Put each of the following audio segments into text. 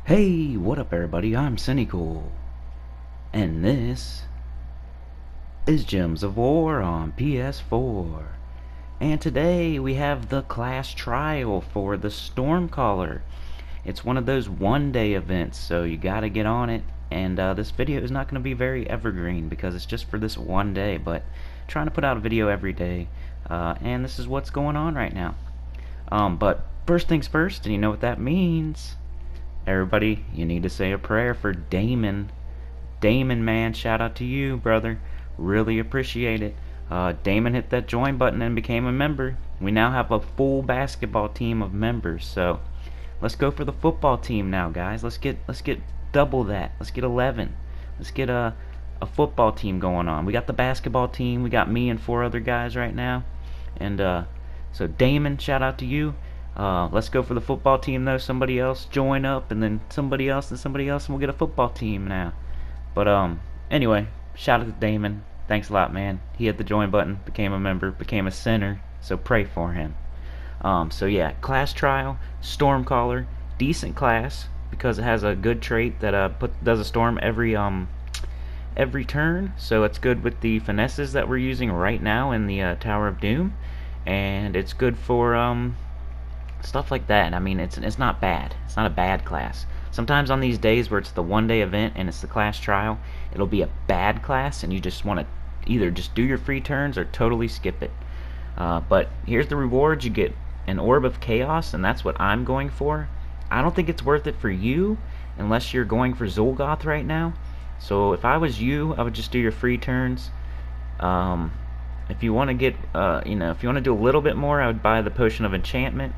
Hey, what up everybody, I'm Sinnycool, and this is Gems of War on PS4. And today we have the class trial for the Stormcaller. It's one of those one-day events, so you gotta get on it. And this video is not going to be very evergreen because it's just for this one day, but trying to put out a video every day. And this is what's going on right now. But first things first, and you know what that means. Everybody, you need to say a prayer for Damon. Damon, man, shout out to you, brother. Really appreciate it. Damon hit that join button and became a member. We now have a full basketball team of members. So let's go for the football team now, guys. Let's get double that. Let's get 11. Let's get a football team going on. We got the basketball team. We got me and 4 other guys right now. And so Damon, shout out to you. Let's go for the football team though. Somebody else join up, and then somebody else, and somebody else, and we'll get a football team now. But anyway, shout out to Damon. Thanks a lot, man. He hit the join button, became a member, became a sinner. So pray for him. So yeah, class trial, Stormcaller, decent class because it has a good trait that does a storm every turn. So it's good with the finesses that we're using right now in the Tower of Doom, and it's good for stuff like that. I mean, it's not bad. It's not a bad class. Sometimes on these days where it's the one-day event and it's the class trial, it'll be a bad class, and you just want to either just do your free turns or totally skip it. But here's the rewards. You get an Orb of Chaos, and that's what I'm going for. I don't think it's worth it for you unless you're going for Zul'Goth right now. So if I was you, I would just do your free turns. If you want to get, if you want to do a little bit more, I would buy the Potion of Enchantment.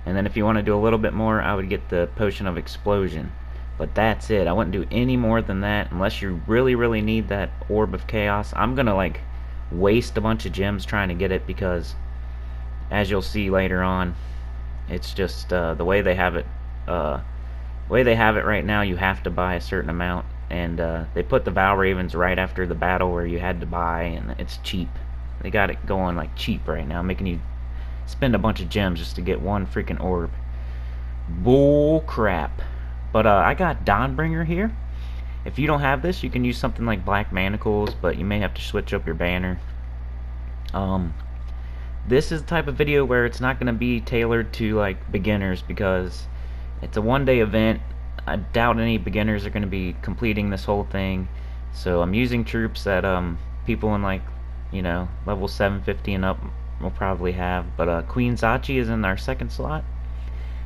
And then if you want to do a little bit more, I would get the Potion of Explosion. But that's it. I wouldn't do any more than that unless you really need that Orb of Chaos. I'm gonna like waste a bunch of gems trying to get it because, as you'll see later on, it's just the way they have it. Right now, you have to buy a certain amount, and they put the Vow Ravens right after the battle where you had to buy, and it's cheap. They got it going like cheap right now, making you spend a bunch of gems just to get one freaking orb. Bull crap. But I got Dawnbringer here. If you don't have this, you can use something like Black Manacles, but you may have to switch up your banner. This is the type of video where it's not going to be tailored to like beginners because it's a one-day event. I doubt any beginners are going to be completing this whole thing. So I'm using troops that people in like, level 750 and up will probably have. But Queen Zachi is in our second slot.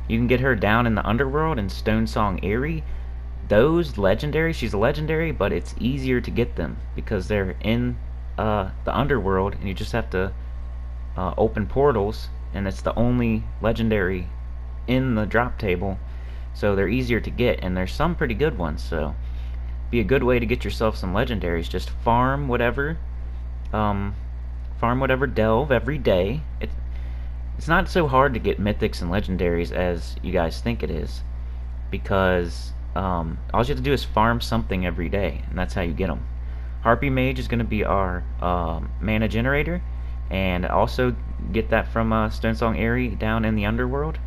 You can get her down in the underworld in Stonesong Aerie. Those legendary, she's a legendary, but it's easier to get them because they're in the underworld, and you just have to open portals, and it's the only legendary in the drop table, so they're easier to get, and there's some pretty good ones. So be a good way to get yourself some legendaries. Just farm whatever delve every day. It's not so hard to get mythics and legendaries as you guys think it is, because all you have to do is farm something every day, and that's how you get them. Harpy Mage is going to be our mana generator, and also get that from Stonesong Aerie down in the underworld.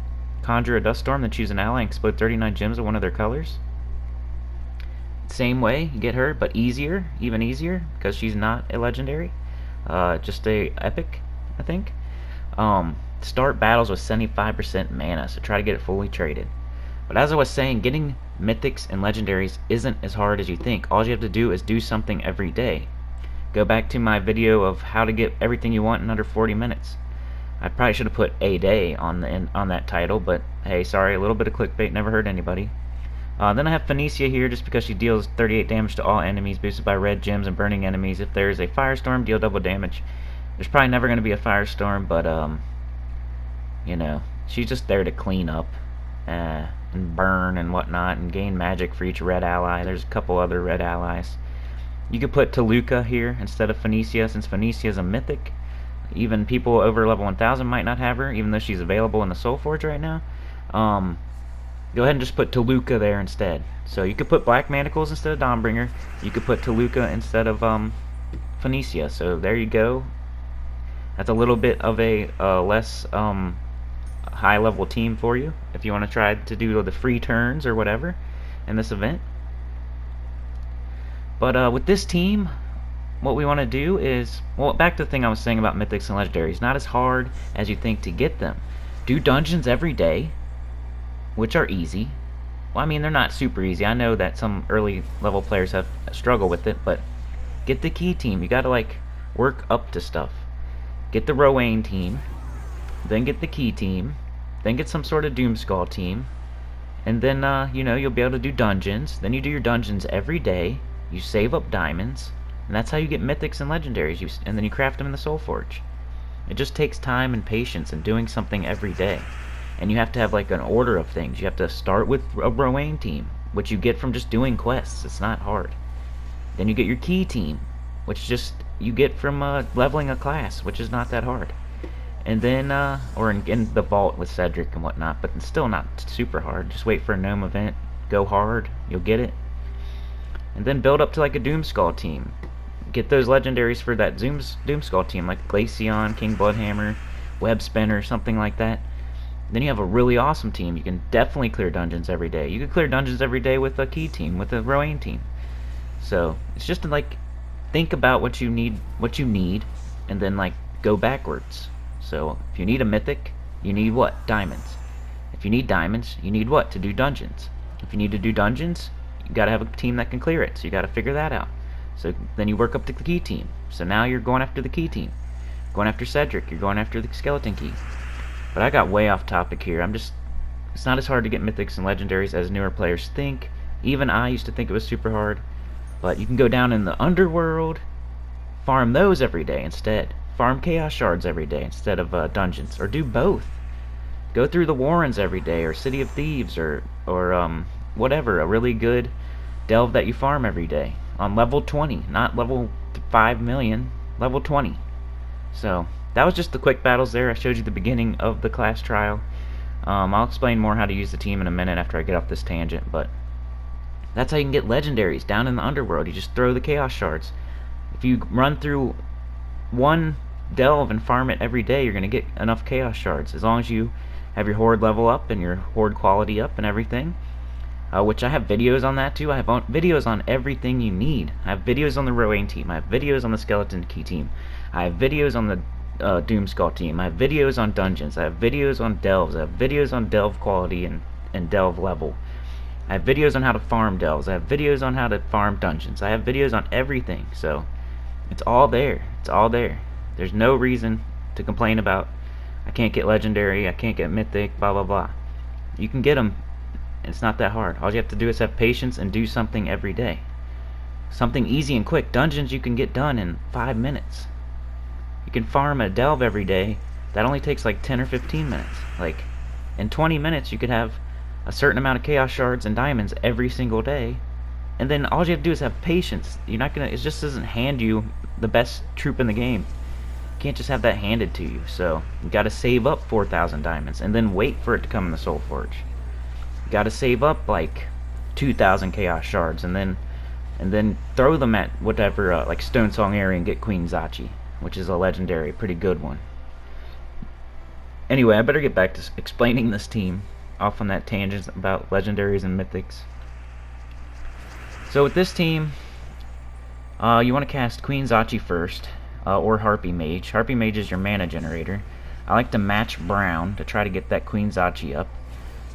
Conjure a Dust Storm, then choose an ally and explode 39 gems of one of their colors. Same way, you get her, but easier, even easier, because she's not a legendary. Just a epic, I think. Start battles with 75% mana, so try to get it fully traded. But as I was saying, getting mythics and legendaries isn't as hard as you think. All you have to do is do something every day. Go back to my video of how to get everything you want in under 40 minutes. I probably should have put a day on that title, but hey, sorry, a little bit of clickbait never hurt anybody. Then I have Phoenicia here just because she deals 38 damage to all enemies, boosted by red gems and burning enemies. If there's a firestorm, deal double damage. There's probably never going to be a firestorm, but she's just there to clean up and burn and whatnot, and gain magic for each red ally. There's a couple other red allies. You could put Toluca here instead of Phoenicia, since Phoenicia is a mythic. Even people over level 1000 might not have her, even though she's available in the Soul Forge right now. Go ahead and just put Toluca there instead. So you could put Black Manacles instead of Dawnbringer. You could put Toluca instead of Phoenicia. So there you go. That's a little bit of a less high level team for you if you want to try to do the free turns or whatever. in this event. But with this team, what we want to do is, well, back to the thing I was saying about mythics and legendaries. Not as hard as you think to get them. Do dungeons every day, which are easy. Well, I mean, they're not super easy. I know that some early level players have struggled with it, but get the key team. You gotta like work up to stuff. Get the Rowan team, then get the key team, then get some sort of Doomskull team, and then you know, you'll be able to do dungeons. Then you do your dungeons every day. You save up diamonds, and that's how you get mythics and legendaries. And then you craft them in the Soul Forge. It just takes time and patience and doing something every day. And you have to have like an order of things. You have to start with a Rowan team, which you get from just doing quests. It's not hard. Then you get your key team, which just you get from leveling a class, which is not that hard. And then, or in the vault with Cedric and whatnot, but it's still not super hard. Just wait for a gnome event, go hard, you'll get it. And then build up to like a Doomskull team. Get those legendaries for that Doomskull team, like Glaceon, King Bloodhammer, Web Spinner, something like that. Then you have a really awesome team. You can definitely clear dungeons every day. You can clear dungeons every day with a key team, with a Rowan team. So it's just to like think about what you need, and then like go backwards. So if you need a mythic, you need what? Diamonds. If you need diamonds, you need what? To do dungeons. If you need to do dungeons, you gotta have a team that can clear it. So you gotta figure that out. So then you work up to the key team. So now you're going after the key team. Going after Cedric, you're going after the skeleton key. But I got way off topic here. It's not as hard to get mythics and legendaries as newer players think. Even I used to think it was super hard. But you can go down in the underworld, farm those every day instead. Farm chaos shards every day instead of dungeons. Or do both. Go through the Warrens every day, or City of Thieves, or whatever. A really good delve that you farm every day. On level 20, not level 5 million, level 20. So that was just the quick battles there. I showed you the beginning of the class trial. I'll explain more how to use the team in a minute after I get off this tangent, but that's how you can get legendaries down in the underworld. You just throw the chaos shards. If you run through one delve and farm it every day, you're going to get enough chaos shards, as long as you have your horde level up and your horde quality up and everything. Which I have videos on that too. I have videos on everything you need. I have videos on the Rowan team. I have videos on the skeleton key team. I have videos on the Doomskull team. I have videos on dungeons. I have videos on delves. I have videos on delve quality and delve level. I have videos on how to farm delves. I have videos on how to farm dungeons. I have videos on everything. So it's all there. It's all there. There's no reason to complain about I can't get legendary, I can't get mythic, blah blah blah. You can get them. It's not that hard. All you have to do is have patience and do something every day. Something easy and quick. Dungeons you can get done in 5 minutes. You can farm a delve every day. That only takes like 10 or 15 minutes. Like, in 20 minutes you could have a certain amount of chaos shards and diamonds every single day. And then all you have to do is have patience. You're not gonna, it just doesn't hand you the best troop in the game. You can't just have that handed to you. So you gotta save up 4,000 diamonds and then wait for it to come in the Soul Forge. You gotta save up like 2,000 chaos shards and then throw them at whatever like Stone Song area and get Queen Zachi, which is a legendary, pretty good one. Anyway, I better get back to explaining this team, off on that tangent about legendaries and mythics. So with this team, you want to cast Queen Zachi first, or Harpy Mage. Harpy Mage is your mana generator. I like to match brown to try to get that Queen Zachi up.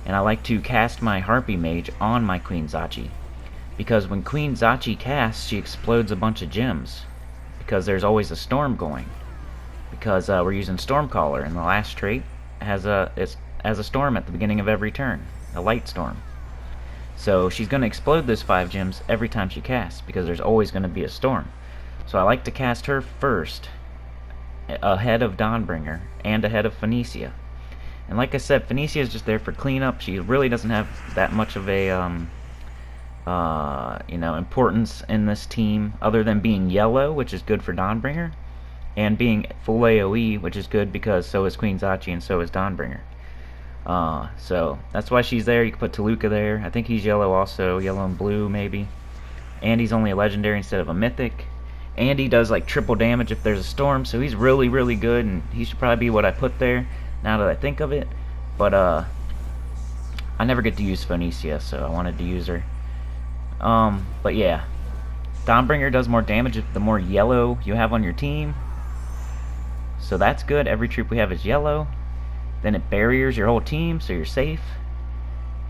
And I like to cast my Harpy Mage on my Queen Zachi, because when Queen Zachi casts, she explodes a bunch of gems, because there's always a storm going, because we're using Stormcaller, and the last trait has a storm at the beginning of every turn, a light storm. So she's going to explode those 5 gems every time she casts, because there's always going to be a storm. So I like to cast her first, ahead of Dawnbringer, and ahead of Phoenicia. And like I said, Phoenicia is just there for cleanup. She really doesn't have that much of a importance in this team, other than being yellow, which is good for Dawnbringer, and being full AoE, which is good because so is Queen Zachi and so is Dawnbringer. So that's why she's there. You can put Toluca there. I think he's yellow also, yellow and blue maybe. And he's only a legendary instead of a mythic. And he does like triple damage if there's a storm, so he's really, really good, and he should probably be what I put there, now that I think of it. But I never get to use Phoenicia, so I wanted to use her. But yeah, Dawnbringer does more damage the more yellow you have on your team. So that's good. Every troop we have is yellow. Then it barriers your whole team, so you're safe.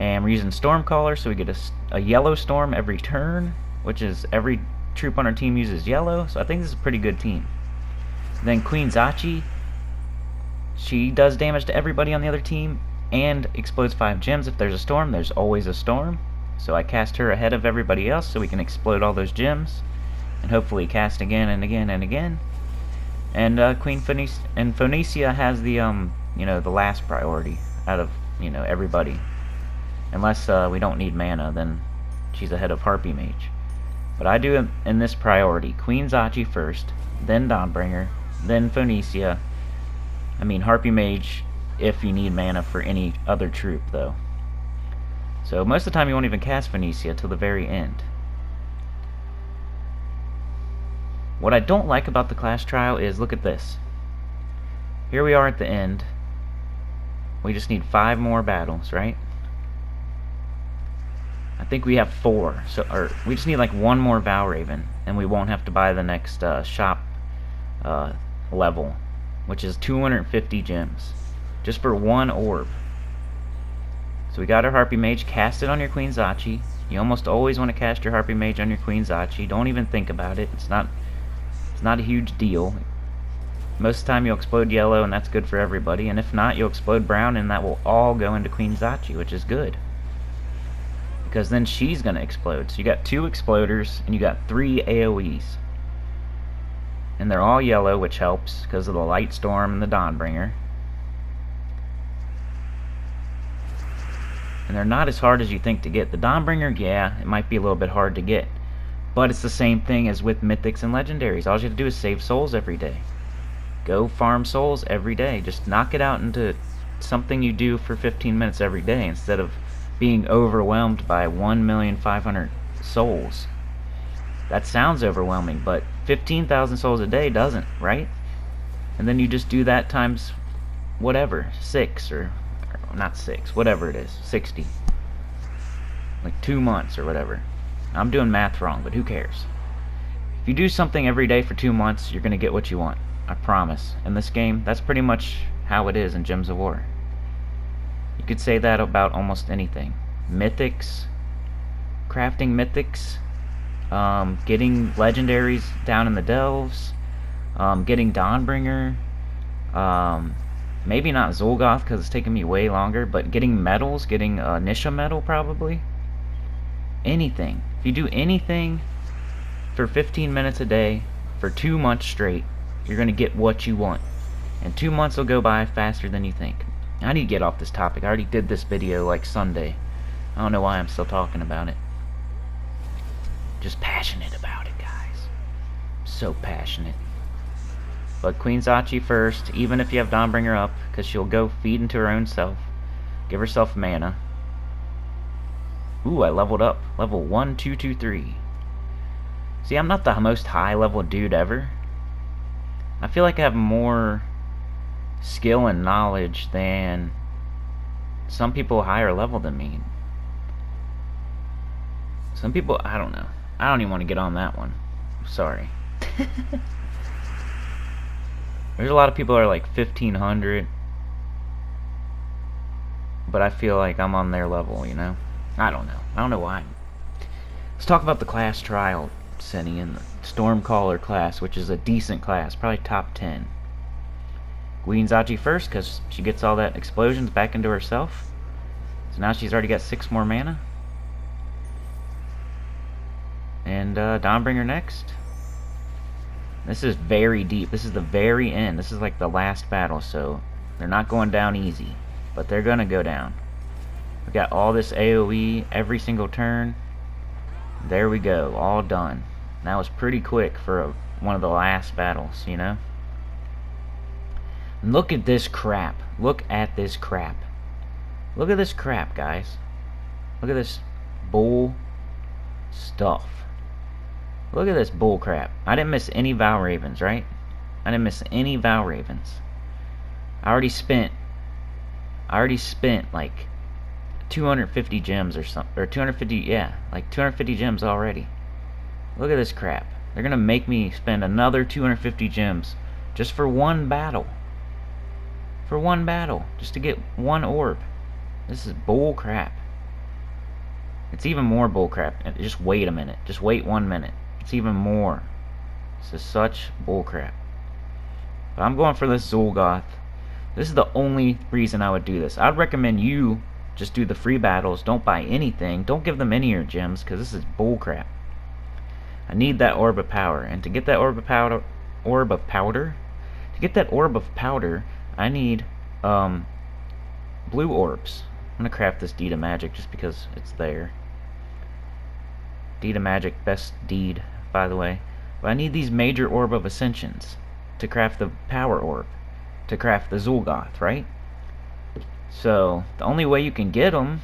And we're using Stormcaller, so we get a yellow storm every turn, which is every troop on our team uses yellow. So I think this is a pretty good team. Then Queen Zachi, she does damage to everybody on the other team and explodes 5 gems. If there's a storm, there's always a storm. So I cast her ahead of everybody else so we can explode all those gems and hopefully cast again and again and again. And Queen Phoenicia has the the last priority out of everybody. Unless we don't need mana, then she's ahead of Harpy Mage. But I do in this priority: Queen Zachi first, then Dawnbringer, then Phoenicia. I mean Harpy Mage if you need mana for any other troop though. So most of the time you won't even cast Phoenicia till the very end. What I don't like about the class trial is, look at this. Here we are at the end. We just need 5 more battles, right? I think we have 4. Or we just need like 1 more Valraven, and we won't have to buy the next shop level, which is 250 gems, just for 1 orb. So we got our Harpy Mage. Cast it on your Queen Zachi. You almost always want to cast your Harpy Mage on your Queen Zachi. Don't even think about it. It's not a huge deal. Most of the time you'll explode yellow, and that's good for everybody. And if not, you'll explode brown, and that will all go into Queen Zachi, which is good, because then she's going to explode. So you got 2 exploders, and you got 3 AoEs. And they're all yellow, which helps because of the Light Storm and the Dawnbringer. And they're not as hard as you think to get. The Dawnbringer, yeah, it might be a little bit hard to get, but it's the same thing as with Mythics and Legendaries. All you have to do is save souls every day. Go farm souls every day. Just knock it out into something you do for 15 minutes every day instead of being overwhelmed by 1,500,000 souls. That sounds overwhelming, but 15,000 souls a day doesn't, right? And then you just do that times whatever, 6 or not 6, whatever it is, 60. Like 2 months or whatever. I'm doing math wrong, but who cares? If you do something every day for 2 months, you're going to get what you want. I promise. In this game, that's pretty much how it is in Gems of War. You could say that about almost anything. Mythics, crafting mythics, getting legendaries down in the delves, getting Dawnbringer, maybe not Zolgoth because it's taking me way longer, but getting medals, getting Nisha medal probably. Anything. If you do anything for 15 minutes a day for 2 months straight, you're going to get what you want. And 2 months will go by faster than you think. I need to get off this topic. I already did this video like Sunday. I don't know why I'm still talking about it. Just passionate about it, guys. So passionate. But Queen Zachi first, even if you have Dawnbringer up, because she'll go feed into her own self. Give herself mana. Ooh, I leveled up. Level 1, 2, 2, 3. See, I'm not the most high level dude ever. I feel like I have more skill and knowledge than some people higher level than me. Some people, I don't know. I don't even want to get on that one. Sorry. There's a lot of people that are like 1500, but I feel like I'm on their level, you know? I don't know. I don't know why. Let's talk about the class trial, Sinny, in the Stormcaller class, which is a decent class, probably top 10. Queen Zachi first, because she gets all that explosions back into herself. So now she's already got 6 more mana. And Dawnbringer next. This is very deep. This is the very end. This is like the last battle, so they're not going down easy, but they're gonna go down. We got all this AoE every single turn. There we go, all done. That was pretty quick for one of the last battles, you know? Look at this crap. Look at this crap. Look at this crap, guys. Look at this bull stuff. Look at this bull crap. I didn't miss any Valravens, right? I didn't miss any Valravens. I already spent like 250 gems or something, or 250, yeah, like 250 gems already. Look at this crap. They're gonna make me spend another 250 gems just for one battle. For one battle, just to get one orb. This is bull crap. It's even more bull crap. Just wait a minute. Just wait 1 minute. It's even more. This is such bull crap. But I'm going for this Zul'Goth. This is the only reason I would do this. I'd recommend you just do the free battles. Don't buy anything. Don't give them any of your gems, because this is bull crap. I need that orb of power, and to get that orb of powder, I need blue orbs. I'm gonna craft this deed of magic just because it's there. Deed of magic, best deed, by the way. But I need these major orb of ascensions to craft the power orb, to craft the Zul'Goth, right? So the only way you can get them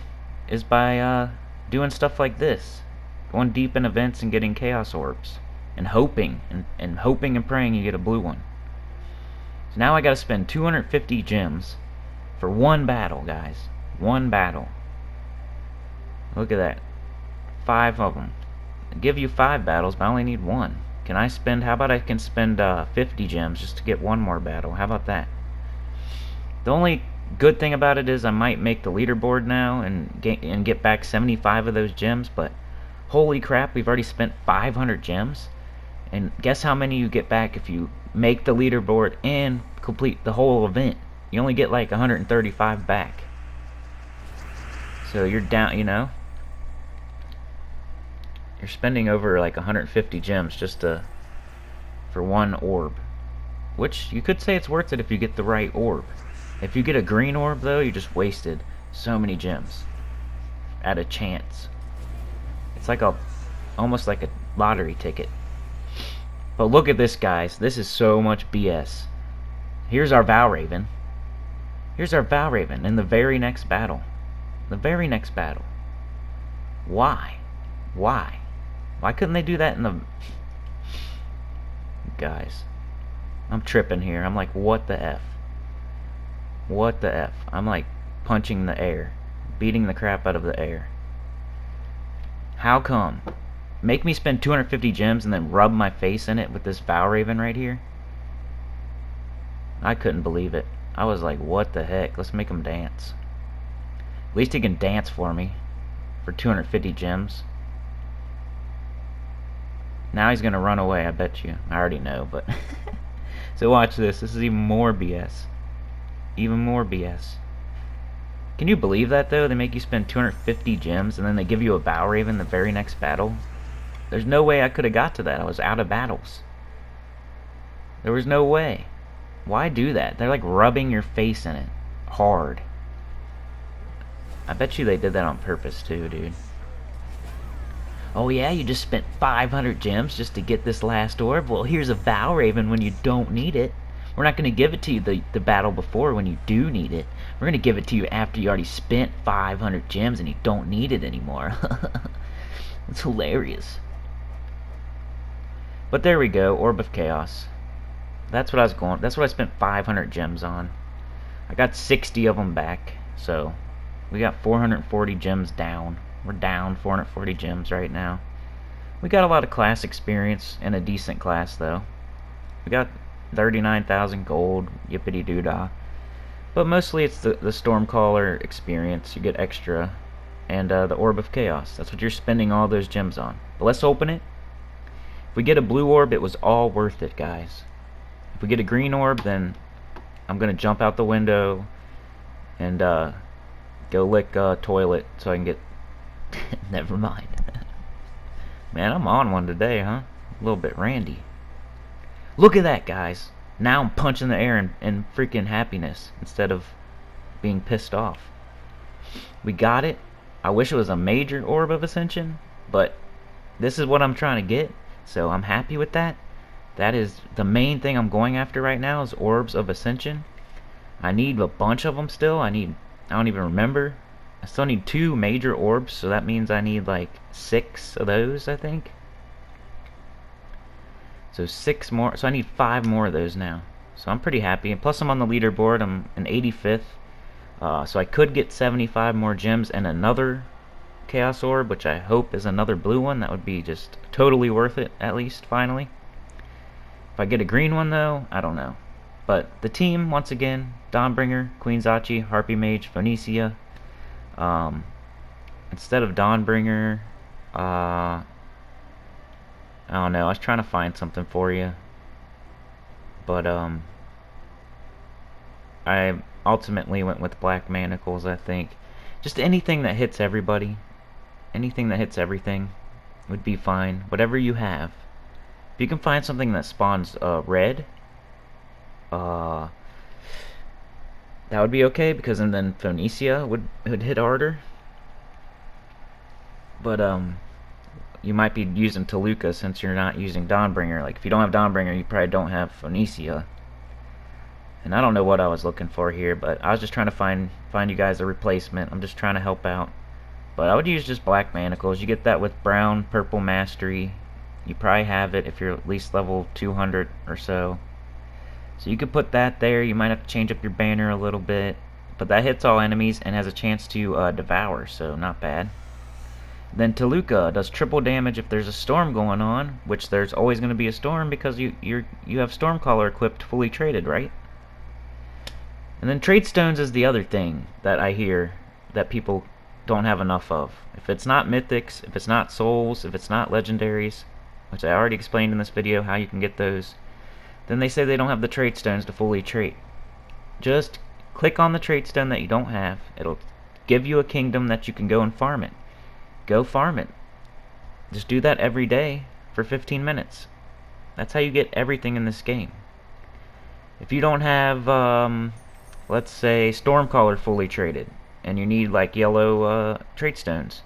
is by doing stuff like this, going deep in events and getting chaos orbs, and hoping and praying you get a blue one. So now I gotta spend 250 gems for one battle, guys. One battle. Look at that. 5 of them. I give you 5 battles, but I only need 1. Can I spend, how about I can spend 50 gems just to get one more battle? How about that? The only good thing about it is I might make the leaderboard now and get back 75 of those gems, but holy crap, we've already spent 500 gems. And guess how many you get back if you make the leaderboard and complete the whole event? You only get like 135 back. So you're down, you know, you're spending over like 150 gems just for one orb, which you could say it's worth it if you get the right orb. If you get a green orb though, you just wasted so many gems at a chance. It's like almost like a lottery ticket. But look at this, guys. This is so much BS. Here's our Valraven. Here's our Valraven in the very next battle. The very next battle. Why? Why? Why couldn't they do that in the... Guys, I'm tripping here. I'm like, what the F? What the F? I'm like punching the air. Beating the crap out of the air. How come? Make me spend 250 gems and then rub my face in it with this Valraven right here? I couldn't believe it. I was like, what the heck? Let's make him dance. At least he can dance for me for 250 gems. Now he's gonna run away, I bet you. I already know, but... So watch this. This is even more BS. Even more BS. Can you believe that, though? They make you spend 250 gems, and then they give you a Valraven the very next battle? There's no way I could have got to that. I was out of battles. There was no way. Why do that? They're like rubbing your face in it. Hard. I bet you they did that on purpose, too, dude. Oh yeah, you just spent 500 gems just to get this last orb? Well, here's a Valraven when you don't need it. We're not going to give it to you the battle before when you do need it. We're going to give it to you after you already spent 500 gems and you don't need it anymore. It's hilarious. But there we go, Orb of Chaos. That's what I spent 500 gems on. I got 60 of them back, so we got 440 gems down. We're down 440 gems right now. We got a lot of class experience and a decent class, though. We got 39,000 gold, yippity doo-dah. But mostly it's the Stormcaller experience. You get extra. And the Orb of Chaos. That's what you're spending all those gems on. But let's open it. If we get a blue orb, it was all worth it, guys. If we get a green orb, then I'm going to jump out the window and go lick a toilet so I can get... Never mind. Man, I'm on one today, huh? A little bit randy. Look at that, guys. Now I'm punching the air in freaking happiness instead of being pissed off. We got it. I wish it was a major Orb of Ascension, but this is what I'm trying to get, so I'm happy with that. That is the main thing I'm going after right now is Orbs of Ascension. I need a bunch of them still. I don't even remember. I still need 2 major orbs, so that means I need like 6 of those, I think. So 6 more, so I need 5 more of those now. So I'm pretty happy, and plus I'm on the leaderboard. I'm in 85th. So I could get 75 more gems and another Chaos Orb, which I hope is another blue one. That would be just totally worth it, at least, finally. If I get a green one, though, I don't know. But the team, once again, Dawnbringer, Queen Zachi, Harpy Mage, Phoenicia. Instead of Dawnbringer, I don't know, I was trying to find something for you. But, I ultimately went with Black Manacles, I think. Just anything that hits everybody. Anything that hits everything would be fine. Whatever you have. If you can find something that spawns red, that would be okay, because then Phoenicia would hit harder. But you might be using Toluca since you're not using Dawnbringer. Like, if you don't have Dawnbringer, you probably don't have Phoenicia. And I don't know what I was looking for here, but I was just trying to find you guys a replacement. I'm just trying to help out. But I would use just Black Manacles. You get that with Brown, Purple Mastery. You probably have it if you're at least level 200 or so. So you could put that there. You might have to change up your banner a little bit. But that hits all enemies and has a chance to devour, so not bad. Then Toluca does triple damage if there's a storm going on, which there's always going to be a storm because you have Stormcaller equipped, fully traded, right? And then trade stones is the other thing that I hear that people don't have enough of. If it's not mythics, if it's not souls, if it's not legendaries, which I already explained in this video how you can get those, then they say they don't have the trade stones to fully trade. Just click on the trade stone that you don't have. It'll give you a kingdom that you can go and farm it. Go farm it. Just do that every day for 15 minutes. That's how you get everything in this game. If you don't have, let's say, Stormcaller fully traded, and you need like yellow trade stones,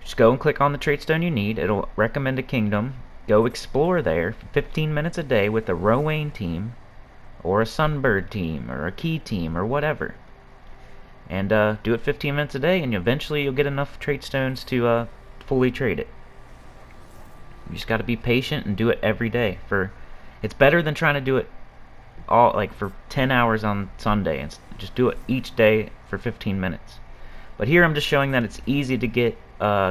just go and click on the trade stone you need. It'll recommend a kingdom. Go explore there for 15 minutes a day with a Rowan team, or a Sunbird team, or a Key team, or whatever. And do it 15 minutes a day, and eventually you'll get enough trade stones to fully trade it. You just got to be patient and do it every day. It's better than trying to do it all for 10 hours on Sunday, and just do it each day for 15 minutes. But here I'm just showing that it's easy to get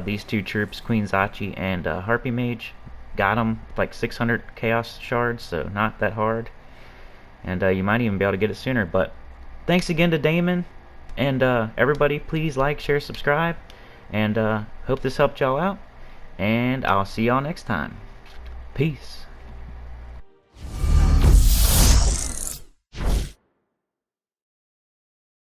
these two troops, Queen Zachi and Harpy Mage. Got them like 600 Chaos Shards, so not that hard. And you might even be able to get it sooner. But thanks again to Damon. And everybody, please like, share, subscribe. And hope this helped y'all out. And I'll see y'all next time. Peace.